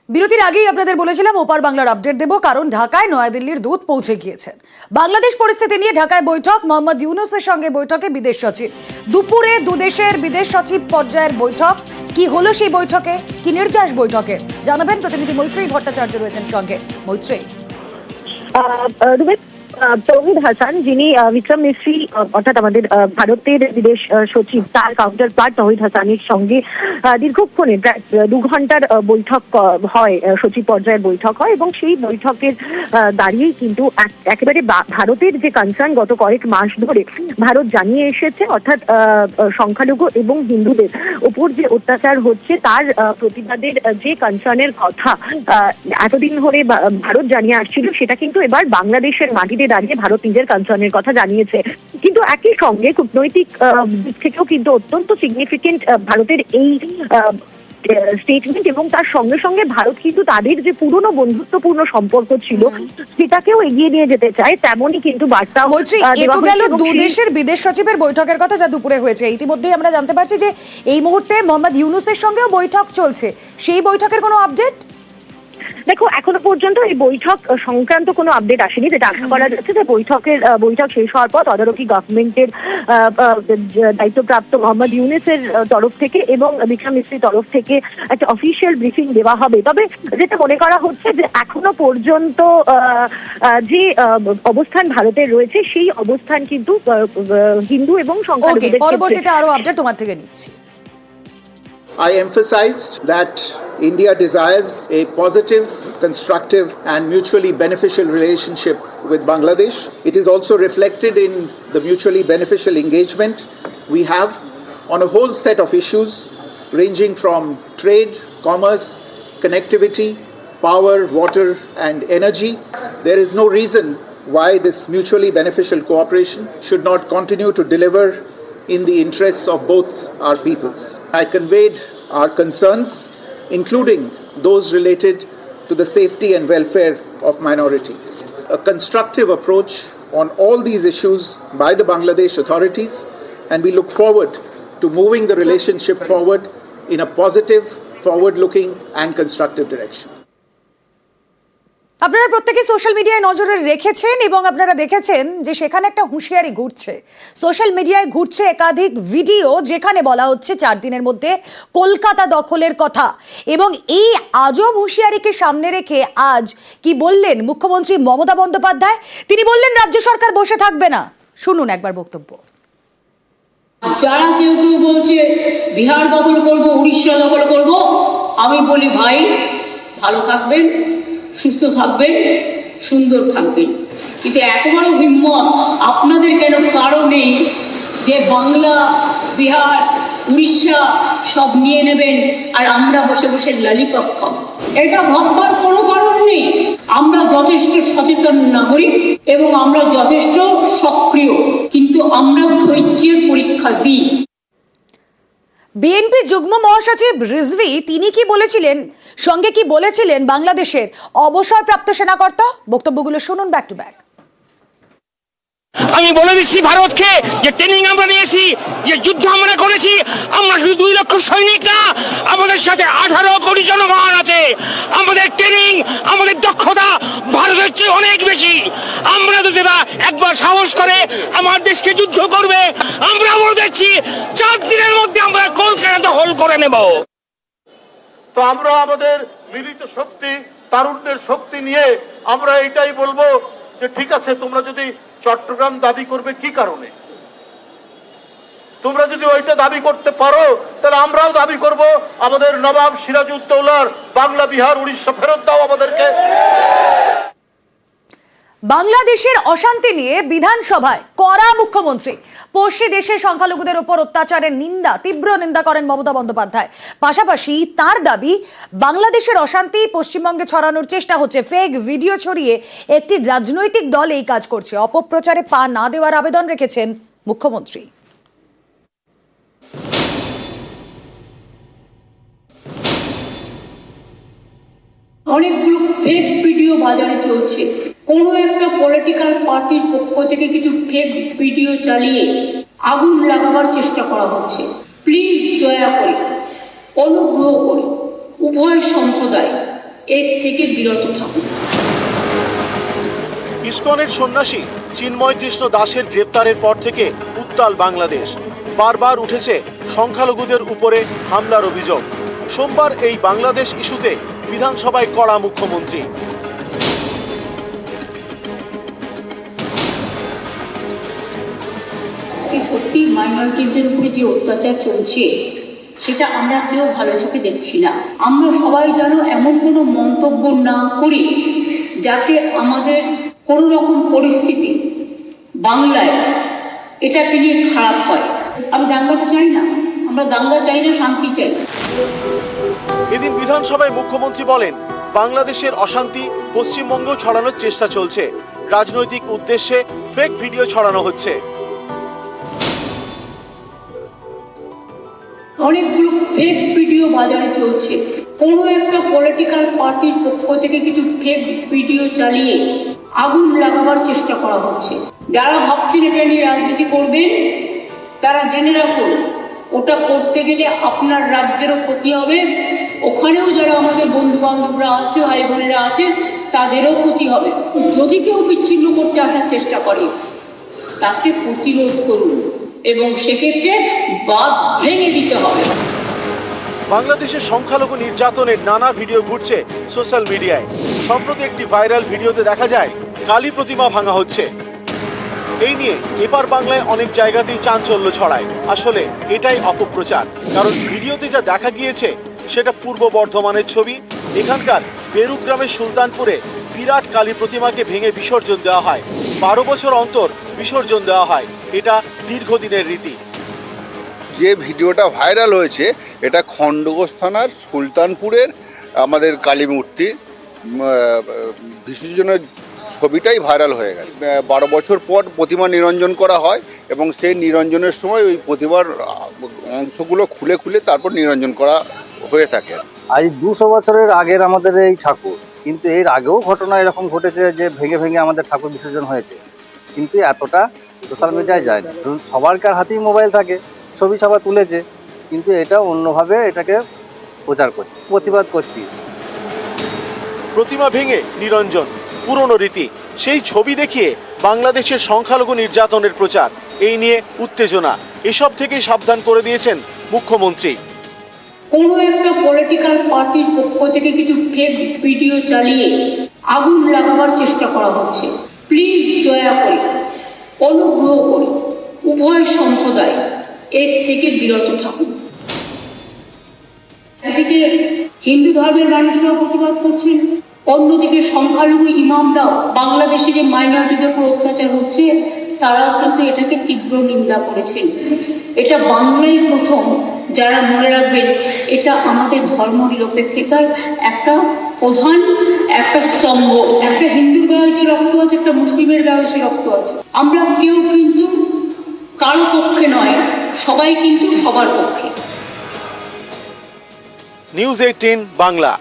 বিরতির আগেই আপনাদের বলেছিলাম ওপার বাংলার আপডেট দেব, কারণ ঢাকায় নয়াদিল্লির দূত পৌঁছে গিয়েছেন। বাংলাদেশ পরিস্থিতি নিয়ে ঢাকায় বৈঠক, মোহাম্মদ ইউনূসের সঙ্গে বৈঠকে বিদেশ সচিব। দুপুরে দুদেশের বিদেশ সচিব পর্যায়ের বৈঠক। কি হলো সেই বৈঠকে, কি নির্যাস বৈঠকে, জানাবেন প্রতিনিধি মৈত্রী ভট্টাচার্য রয়েছেন সঙ্গে। মৈত্রী, তৌহিদ হাসান, যিনি বিক্রম মিস্ত্রি অর্থাৎ আমাদের ভারতের বিদেশ সচিব, তার কাউন্টার পার্ট তৌহিদ হাসানের সঙ্গে দীর্ঘক্ষণে প্রায় 2 ঘন্টার বৈঠক হয়, সচিব পর্যায়ের বৈঠক হয়। এবং সেই বৈঠকের দাঁড়িয়েই কিন্তু একেবারে ভারতের যে কনসার্ন গত কয়েক মাস ধরে ভারত জানিয়ে এসেছে, অর্থাৎ সংখ্যালঘু এবং হিন্দুদের উপর যে অত্যাচার হচ্ছে তার প্রতিবাদের যে কনসার্নের কথা এতদিন ধরে ভারত জানিয়ে আসছিল, সেটা কিন্তু এবার বাংলাদেশের মাটিতে দাঁড়িয়ে ভারত নিজের কনসার্নের কথা জানিয়েছে। কিন্তু একই সঙ্গে কূটনৈতিক দিক থেকেও কিন্তু অত্যন্ত সিগনিফিকেন্ট ভারতের এই স্টেটমেন্ট, এবং তার সঙ্গে সঙ্গে ভারত কিন্তু তাদের যে পুরনো বন্ধুত্বপূর্ণ সম্পর্ক ছিল সেটাকেও এগিয়ে নিয়ে যেতে চায়, তেমনই কিন্তু বার্তা গেল দু দেশের বিদেশ সচিবের বৈঠকের কথা যা দুপুরে হয়েছে। ইতিমধ্যেই আমরা জানতে পারছি যে এই মুহূর্তে মোহাম্মদ ইউনূসের সঙ্গেও বৈঠক চলছে। সেই বৈঠকের কোনো আপডেট? দেখো, এখনো পর্যন্ত এই বৈঠক সংক্রান্ত কোনো আপডেট আসেনি। যেটা আশা করা যাচ্ছে যে বৈঠক শেষ হওয়ার পর তদারকি গভর্নমেন্টের দায়িত্বপ্রাপ্ত মোহাম্মদ ইউনূসের তরফ থেকে এবং বিক্রম মিস্ত্রির তরফ থেকে একটা অফিসিয়াল ব্রিফিং দেওয়া হবে। তবে যেটা মনে করা হচ্ছে যে এখনো পর্যন্ত যে অবস্থান ভারতের রয়েছে সেই অবস্থান কিন্তু হিন্দু এবং সংখ্যালঘুদের। পরবর্তীতে আরো আপডেট তোমার থেকে নিচ্ছি। I emphasized that India desires a positive, constructive and mutually beneficial relationship with Bangladesh. It is also reflected in the mutually beneficial engagement we have on a whole set of issues ranging from trade, commerce, connectivity, power, water and energy. There is no reason why this mutually beneficial cooperation should not continue to deliver in the interests of both our peoples. I conveyed our concerns, including those related to the safety and welfare of minorities. A constructive approach on all these issues by the Bangladesh authorities, and we look forward to moving the relationship forward in a positive, forward-looking and constructive direction. আপনারা প্রত্যেকে social মিডিয়ায় নজরে রেখেছেন এবং আপনারা দেখেছেন যে সেখানে একটা হুঁশিয়ারি ঘুরছে। সোশ্যাল মিডিয়ায় ঘুরছে একাধিক ভিডিও যেখানে বলা হচ্ছে 4 দিনের মধ্যে কলকাতা দখলের কথা। এবং এই আজব হুঁশিয়ারিকে সামনে রেখে আজ কি বললেন মুখ্যমন্ত্রী মমতা বন্দ্যোপাধ্যায়? তিনি বললেন রাজ্য সরকার বসে থাকবে না। শুনুন একবার বক্তব্য। যারা কেউ বলছে বিহার দখল করব, উড়িষ্যা দখল করব, আমি বলি ভাই ভালো থাকবেন, সুস্থ থাকবেন, সুন্দর থাকবেন। কিন্তু এত বড় হিম্মত আপনাদের কেন? কারণ নেই যে বাংলা, বিহার, উড়িষ্যা সব নিয়ে নেবেন আর আমরা বসে বসে ললিপপ খাবো। এটা ভাববার কোনো কারণ নেই। আমরা যথেষ্ট সচেতন নাগরিক এবং আমরা যথেষ্ট সক্রিয়, কিন্তু আমরা ধৈর্যের পরীক্ষা দিই। বিএনপি যুগ্ম মহাসচিব রিজভী তিনি কি বলেছিলেন, সঙ্গে কি বলেছিলেন বাংলাদেশের অবসরপ্রাপ্ত সেনাকর্তা? বক্তব্যগুলো শুনুন ব্যাক টু ব্যাক। আমি বলে দিচ্ছি ভারতকে যে ট্রেনিং আমরা নিয়েছি, যে যুদ্ধ আমরা করেছি, আমরা শুধু 2 লক্ষ সৈনিক না, আমাদের সাথে 18 কোটি জনগণ আছে। আমাদের ট্রেনিং, আমাদের দক্ষতা ভারতের চেয়ে অনেক বেশি। আমরা যদি একবার সাহস করে আমার দেশকে যুদ্ধ করবে, আমরা বলে দিচ্ছি 4 দিনের মধ্যে আমরা কলকাতা দখল করে নেব। তো আমরা আমাদের মিলিত শক্তি, তারুণ্যের শক্তি নিয়ে আমরা এটাই বলবো যে ঠিক আছে, তোমরা যদি চট্টগ্রাম দাবি করবে কি কারণে? তোমরা যদি ওইটা দাবি করতে পারো তাহলে আমরাও দাবি করব আমাদের নবাব সিরাজউদ্দৌলার বাংলা, বিহার, উড়িষ্যা ফেরত দাও আমাদেরকে। বাংলাদেশের অশান্তি নিয়ে বিধানসভায় কড়া মুখ্যমন্ত্রী। পড়শি দেশের সংখ্যালঘুদের উপর অত্যাচারের তীব্র নিন্দা করেন মমতা বন্দ্যোপাধ্যায়। পাশাপাশি তার দাবি, বাংলাদেশের অশান্তি পশ্চিমবঙ্গে ছড়ানোর চেষ্টা হচ্ছে। ফেক ভিডিও ছড়িয়ে একটি রাজনৈতিক দল এই কাজ করছে। অপপ্রচারে পা না দেওয়ার আবেদন রেখেছেন মুখ্যমন্ত্রী। অনেকগুলো ফেক ভিডিও বাজারে চলছে। কোনো একটা পলিটিক্যাল পার্টির পক্ষ থেকে কিছু ফেক ভিডিও চালিয়ে আগুন লাগাবার চেষ্টা করা হচ্ছে। প্লিজ দয়া করে, অনুগ্রহ করে উভয় সম্প্রদায় এর থেকে বিরত থাকুন। ইসকনের সন্ন্যাসী চিন্ময় কৃষ্ণ দাসের গ্রেপ্তারের পর থেকে উত্তাল বাংলাদেশ। বারবার উঠেছে সংখ্যালঘুদের উপরে হামলার অভিযোগ। সোমবার এই বাংলাদেশ ইস্যুতে বিধানসভায় কড়া মুখ্যমন্ত্রী। সত্যি মাইনরিটিজের উপরে যে অত্যাচার চলছে সেটা আমরা কেউ ভালো চোখে দেখছি না। আমরা সবাই যেন এমন কোনো মন্তব্য না করি যাতে আমাদের কোনো রকম পরিস্থিতি বাংলায় এটাকে নিয়ে খারাপ হয়। আমি দাঙ্গাটা চাই না, আমরা দাঙ্গা চাই না, শান্তি চাই। এদিন বিধানসভায় মুখ্যমন্ত্রী বলেন, বাংলাদেশের অশান্তি পশ্চিমবঙ্গেও ছড়ানোর চেষ্টা চলছে। রাজনৈতিক উদ্দেশ্যে ফেক ভিডিও ছড়ানো হচ্ছে। অনেকগুলো ফেক ভিডিও বাজারে চলছে। কোনো একটা পলিটিক্যাল পার্টির পক্ষ থেকে কিছু ফেক ভিডিও চালিয়ে আগুন লাগাবার চেষ্টা করা হচ্ছে। যারা ভাবছেন এটা নিয়ে রাজনীতি করবেন তারা জেনে রাখুন, ওটা করতে গেলে আপনার রাজ্যেরও ক্ষতি হবে, ওখানেও যারা আমাদের বন্ধু বান্ধবরা আছে, ভাই বোনেরা আছে, তাদেরও ক্ষতি হবে। যদি কেউ বিচ্ছিন্ন করতে আসার চেষ্টা করে তাকে প্রতিরোধ করুন এবং সেক্ষেত্রে বাঁধ ভেঙে দিতে হবে। বাংলাদেশের সংখ্যালঘু নির্যাতনের নানা ভিডিও ঘুরছে সোশ্যাল মিডিয়ায়। সম্প্রতি একটি ভাইরাল ভিডিওতে দেখা যায় কালী প্রতিমা ভাঙা হচ্ছে। এই নিয়ে এপার বাংলায় অনেক জায়গাতেই চাঞ্চল্য ছড়ায়। আসলে এটাই অপপ্রচার, কারণ ভিডিওতে যা দেখা গিয়েছে সেটা পূর্ব বর্ধমানের ছবি। এখানকার বেরু গ্রামের সুলতানপুরে বিরাট কালী প্রতিমাকে ভেঙে বিসর্জন দেওয়া হয়। 12 বছর অন্তর বিসর্জন দেওয়া হয়। এটা দীর্ঘদিনের রীতি। যে ভিডিওটা ভাইরাল হয়েছে এটা খণ্ডঘোষ থানার সুলতানপুরের আমাদের কালী মূর্তি বিসর্জনের ছবিটাই ভাইরাল হয়ে গেছে। 12 বছর পর প্রতিমা নিরঞ্জন করা হয় এবং সেই নিরঞ্জনের সময় ওই প্রতিমার অংশগুলো খুলে খুলে তারপর নিরঞ্জন করা হয়ে থাকে। আজ 200 বছরের আগের আমাদের এই ঠাকুর, কিন্তু এর আগেও ঘটনা এরকম ঘটেছে যে ভেঙে ভেঙে আমাদের ঠাকুর বিসর্জন হয়েছে, কিন্তু এতটা সোশ্যাল মিডিয়ায় যায় না। ধরুন সবারকার হাতেই মোবাইল থাকে, ছবি সবাই তুলেছে, কিন্তু এটা অন্যভাবে এটাকে প্রচার করছে, প্রতিবাদ করছি। প্রতিমা ভেঙে নিরঞ্জন পুরনো রীতি। সেই ছবি দেখিয়ে বাংলাদেশের সংখ্যালঘু নির্যাতনের প্রচার, এই নিয়ে উত্তেজনা, এসব থেকেই সাবধান করে দিয়েছেন মুখ্যমন্ত্রী। কোনো একটা পলিটিক্যাল পার্টির পক্ষ থেকে কিছু ফেক ভিডিও চালিয়ে আগুন লাগাবার চেষ্টা করা হচ্ছে। প্লিজ দয়া করে, অনুগ্রহ করে উভয় সম্প্রদায় এর থেকে বিরত থাকুন। একদিকে হিন্দু ধর্মের মানুষরা প্রতিবাদ করছেন, অন্যদিকে সংখ্যালঘু ইমামরাও বাংলাদেশে যে মাইনরিটিদের উপর অত্যাচার হচ্ছে তারাও কিন্তু এটাকে তীব্র নিন্দা করেছেন। এটা বাংলায় প্রথম, যারা মনে রাখবেন এটা আমাদের ধর্ম নিরপেক্ষতার একটা প্রধান একটা স্তম্ভ। একটা হিন্দুর গায়ে যে রক্ত আছে, একটা মুসলিমের গায়ে সে রক্ত আছে। আমরা কেউ কিন্তু কারো পক্ষে নয়, সবাই কিন্তু সবার পক্ষে। নিউজ 18 বাংলা।